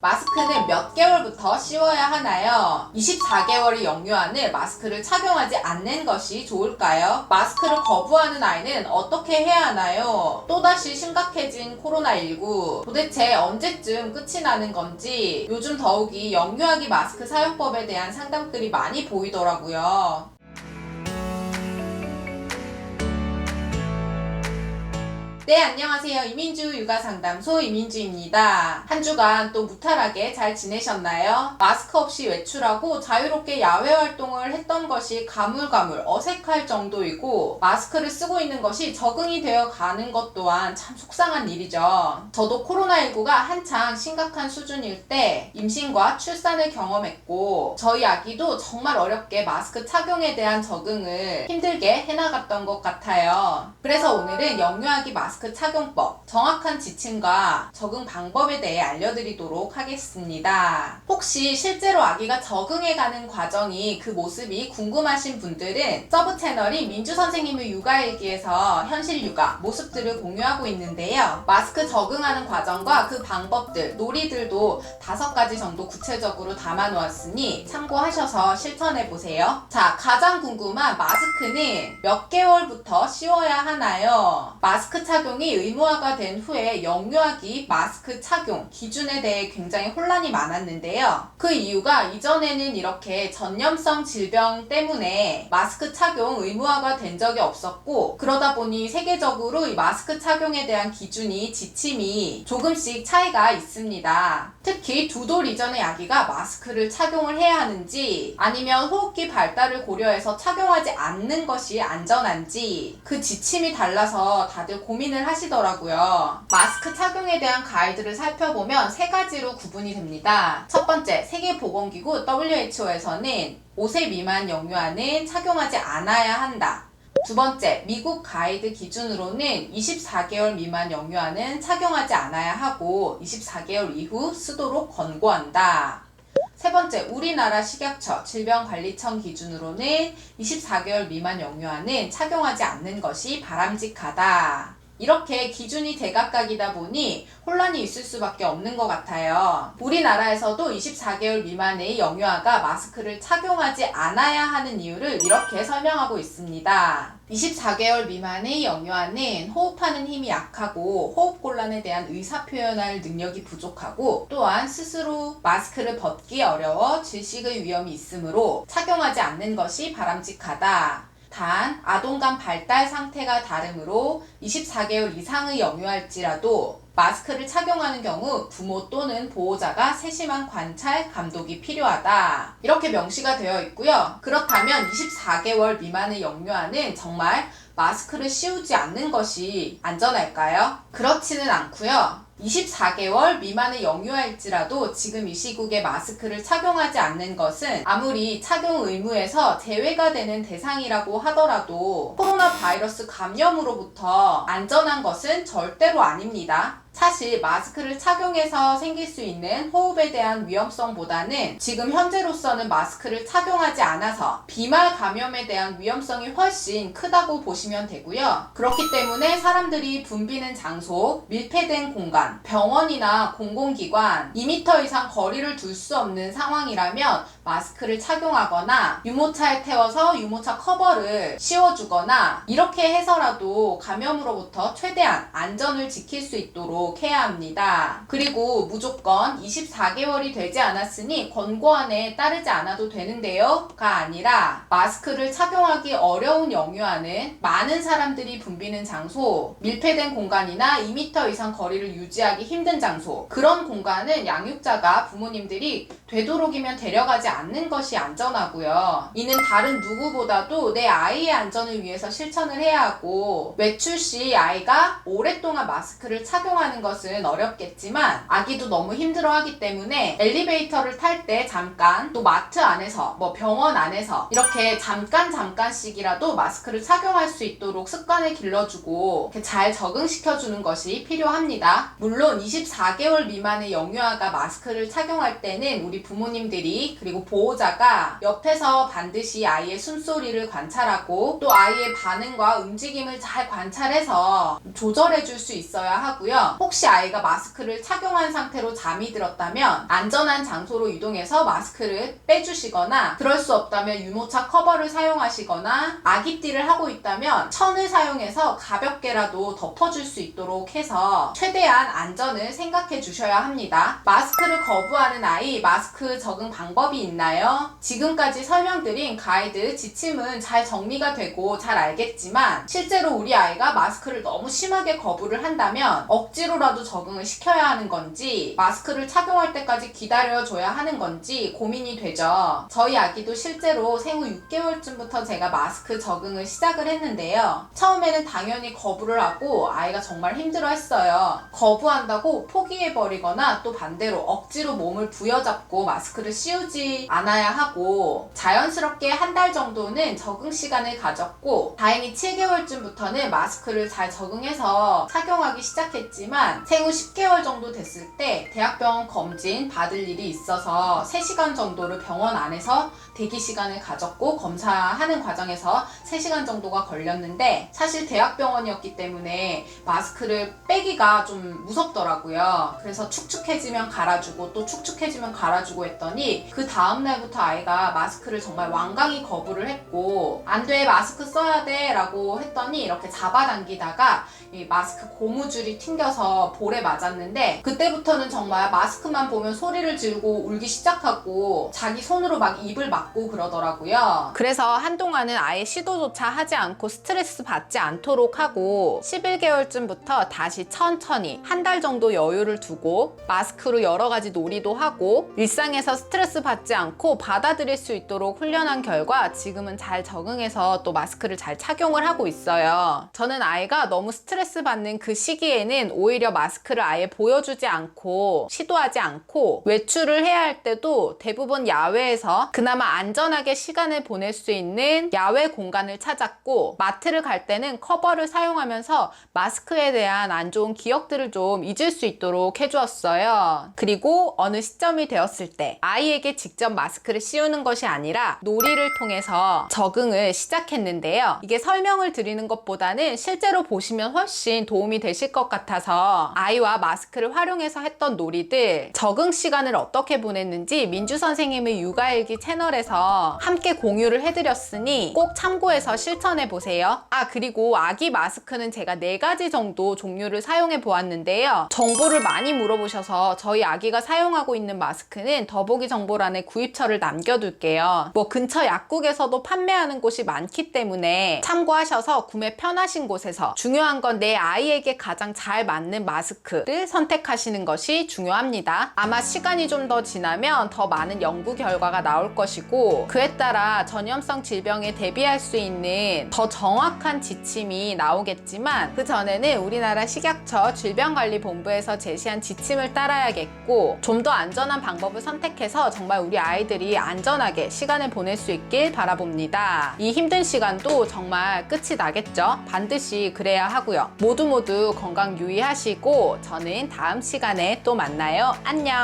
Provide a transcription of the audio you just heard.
마스크는 몇 개월부터 씌워야 하나요? 24개월이 영유아는 마스크를 착용하지 않는 것이 좋을까요? 마스크를 거부하는 아이는 어떻게 해야 하나요? 또다시 심각해진 코로나19. 도대체 언제쯤 끝이 나는 건지 요즘 더욱이 영유아기 마스크 사용법에 대한 상담글이 많이 보이더라고요. 네, 안녕하세요. 이민주 육아상담소 이민주입니다. 한 주간 또 무탈하게 잘 지내셨나요? 마스크 없이 외출하고 자유롭게 야외 활동을 했던 것이 가물가물 어색할 정도이고 마스크를 쓰고 있는 것이 적응이 되어 가는 것 또한 참 속상한 일이죠. 저도 코로나19가 한창 심각한 수준일 때 임신과 출산을 경험했고 저희 아기도 정말 어렵게 마스크 착용에 대한 적응을 힘들게 해나갔던 것 같아요. 그래서 오늘은 영유아기 마스크 착용법, 정확한 지침과 적응 방법에 대해 알려드리도록 하겠습니다. 혹시 실제로 아기가 적응해가는 과정이 그 모습이 궁금하신 분들은 서브 채널인 민주선생님의 육아일기에서 현실 육아 모습들을 공유하고 있는데요. 마스크 적응하는 과정과 그 방법들, 놀이들도 5가지 정도 구체적으로 담아놓았으니 참고하셔서 실천해보세요. 자, 가장 궁금한 마스크는 몇 개월부터 씌워야 하나요? 마스크 착용이 의무화가 된 후에 영유아기 마스크 착용 기준에 대해 굉장히 혼란이 많았는데요. 그 이유가 이전에는 이렇게 전염성 질병 때문에 마스크 착용 의무화가 된 적이 없었고 그러다 보니 세계적으로 이 마스크 착용에 대한 기준이 지침이 조금씩 차이가 있습니다. 특히 2돌 이전의 아기가 마스크를 착용을 해야 하는지 아니면 호흡기 발달을 고려해서 착용하지 않는 것이 안전한지 그 지침이 달라서 다들 고민을 하시더라고요. 마스크 착용에 대한 가이드를 살펴보면 3가지로 구분이 됩니다. 첫 번째, 세계보건기구 WHO에서는 5세 미만 영유아는 착용하지 않아야 한다. 두 번째, 미국 가이드 기준으로는 24개월 미만 영유아는 착용하지 않아야 하고 24개월 이후 쓰도록 권고한다. 세 번째, 우리나라 식약처 질병관리청 기준으로는 24개월 미만 영유아는 착용하지 않는 것이 바람직하다. 이렇게 기준이 제각각이다 보니 혼란이 있을 수밖에 없는 것 같아요. 우리나라에서도 24개월 미만의 영유아가 마스크를 착용하지 않아야 하는 이유를 이렇게 설명하고 있습니다. 24개월 미만의 영유아는 호흡하는 힘이 약하고 호흡곤란에 대한 의사표현할 능력이 부족하고 또한 스스로 마스크를 벗기 어려워 질식의 위험이 있으므로 착용하지 않는 것이 바람직하다. 단, 아동 간 발달 상태가 다르므로 24개월 이상의 영유아일지라도 마스크를 착용하는 경우 부모 또는 보호자가 세심한 관찰, 감독이 필요하다. 이렇게 명시가 되어 있고요. 그렇다면 24개월 미만의 영유아는 정말 마스크를 씌우지 않는 것이 안전할까요? 그렇지는 않고요. 24개월 미만의 영유아일지라도 지금 이 시국에 마스크를 착용하지 않는 것은 아무리 착용 의무에서 제외가 되는 대상이라고 하더라도 코로나 바이러스 감염으로부터 안전한 것은 절대로 아닙니다. 사실 마스크를 착용해서 생길 수 있는 호흡에 대한 위험성보다는 지금 현재로서는 마스크를 착용하지 않아서 비말 감염에 대한 위험성이 훨씬 크다고 보시면 되고요. 그렇기 때문에 사람들이 붐비는 장소, 밀폐된 공간, 병원이나 공공기관 2m 이상 거리를 둘 수 없는 상황이라면 마스크를 착용하거나 유모차에 태워서 유모차 커버를 씌워주거나 이렇게 해서라도 감염으로부터 최대한 안전을 지킬 수 있도록 해야 합니다. 그리고 무조건 24개월이 되지 않았으니 권고안에 따르지 않아도 되는데요 가 아니라 마스크를 착용하기 어려운 영유아는 많은 사람들이 붐비는 장소, 밀폐된 공간이나 2m 이상 거리를 유지하기 힘든 장소 그런 공간은 양육자가 부모님들이 되도록이면 데려가지 않는 것이 안전하고요. 이는 다른 누구보다도 내 아이의 안전을 위해서 실천을 해야 하고 외출 시 아이가 오랫동안 마스크를 착용하는 것은 어렵겠지만 아기도 너무 힘들어하기 때문에 엘리베이터를 탈 때 잠깐 또 마트 안에서 뭐 병원 안에서 이렇게 잠깐씩이라도 마스크를 착용할 수 있도록 습관을 길러주고 잘 적응시켜주는 것이 필요합니다. 물론 24개월 미만의 영유아가 마스크를 착용할 때는 우리 부모님들이 그리고 보호자가 옆에서 반드시 아이의 숨소리를 관찰하고 또 아이의 반응과 움직임을 잘 관찰해서 조절해 줄 수 있어야 하고요. 혹시 아이가 마스크를 착용한 상태로 잠이 들었다면 안전한 장소로 이동해서 마스크를 빼주시거나, 그럴 수 없다면 유모차 커버를 사용하시거나, 아기띠를 하고 있다면 천을 사용해서 가볍게라도 덮어줄 수 있도록 해서 최대한 안전을 생각해 주셔야 합니다. 마스크를 거부하는 아이, 마스크 적응 방법이 있나요? 지금까지 설명드린 가이드, 지침은 잘 정리가 되고 잘 알겠지만 실제로 우리 아이가 마스크를 너무 심하게 거부를 한다면 억지로라도 적응을 시켜야 하는 건지, 마스크를 착용할 때까지 기다려줘야 하는 건지 고민이 되죠. 저희 아기도 실제로 생후 6개월쯤부터 제가 마스크 적응을 시작을 했는데요. 처음에는 당연히 거부를 하고 아이가 정말 힘들어했어요. 거부한다고 포기해버리거나 또 반대로 억지로 몸을 부여잡고 마스크를 씌우지 않아야 하고, 자연스럽게 한 달 정도는 적응 시간을 가졌고 다행히 7개월쯤부터는 마스크를 잘 적응해서 착용하기 시작했지만, 생후 10개월 정도 됐을 때 대학병원 검진 받을 일이 있어서 3시간 정도를 병원 안에서 대기 시간을 가졌고 검사하는 과정에서 3시간 정도가 걸렸는데, 사실 대학병원이었기 때문에 마스크를 빼기가 좀 무섭더라고요. 그래서 축축해지면 갈아주고 또 축축해지면 갈아주고 했더니 그 다음날부터 아이가 마스크를 정말 완강히 거부를 했고, 안 돼, 마스크 써야 돼 라고 했더니 이렇게 잡아당기다가 이 마스크 고무줄이 튕겨서 볼에 맞았는데, 그때부터는 정말 마스크만 보면 소리를 지르고 울기 시작하고 자기 손으로 막 입을 막고 그러더라고요. 그래서 한동안은 아예 시도조차 하지 않고 스트레스 받지 않도록 하고 11개월쯤부터 다시 천천히 한 달 정도 여유를 두고 마스크로 여러 가지 놀이도 하고 일상에서 스트레스 받지 않고 받아들일 수 있도록 훈련한 결과 지금은 잘 적응해서 또 마스크를 잘 착용을 하고 있어요. 저는 아이가 너무 스트레스 받는 그 시기에는 오히려 마스크를 아예 보여주지 않고 시도하지 않고 외출을 해야 할 때도 대부분 야외에서 그나마 안전하게 시간을 보낼 수 있는 야외 공간을 찾았고, 마트를 갈 때는 커버를 사용하면서 마스크에 대한 안 좋은 기억들을 좀 잊을 수 있도록 해주었어요. 그리고 어느 시점이 되었을 때 아이에게 직접 마스크를 씌우는 것이 아니라 놀이를 통해서 적응을 시작했는데요. 이게 설명을 드리는 것보다는 실제로 보시면 훨씬 도움이 되실 것 같아서 아이와 마스크를 활용해서 했던 놀이들, 적응 시간을 어떻게 보냈는지 민주 선생님의 육아일기 채널에서 함께 공유를 해드렸으니 꼭 참고해서 실천해 보세요. 그리고 아기 마스크는 제가 4가지 정도 종류를 사용해 보았는데요. 정보를 많이 물어보셔서 저희 아기가 사용하고 있는 마스크는 더보기 정보란에 구입처를 남겨둘게요. 근처 약국에서도 판매하는 곳이 많기 때문에 참고하셔서 구매 편하신 곳에서, 중요한 건 내 아이에게 가장 잘 맞는 마스크를 선택하시는 것이 중요합니다. 아마 시간이 좀 더 지나면 더 많은 연구 결과가 나올 것이고, 그에 따라 전염성 질병에 대비할 수 있는 더 정확한 지침이 나오겠지만, 그 전에는 우리나라 식약처 질병관리본부에서 제시한 지침을 따라야겠고, 좀 더 안전한 방법을 선택해서 정말 우리 아이들이 안전하게 시간을 보낼 수 있길 바라봅니다. 이 힘든 시간도 정말 끝이 나겠죠? 반드시 그래야 하고요. 모두 건강 유의하시고 저는 다음 시간에 또 만나요. 안녕.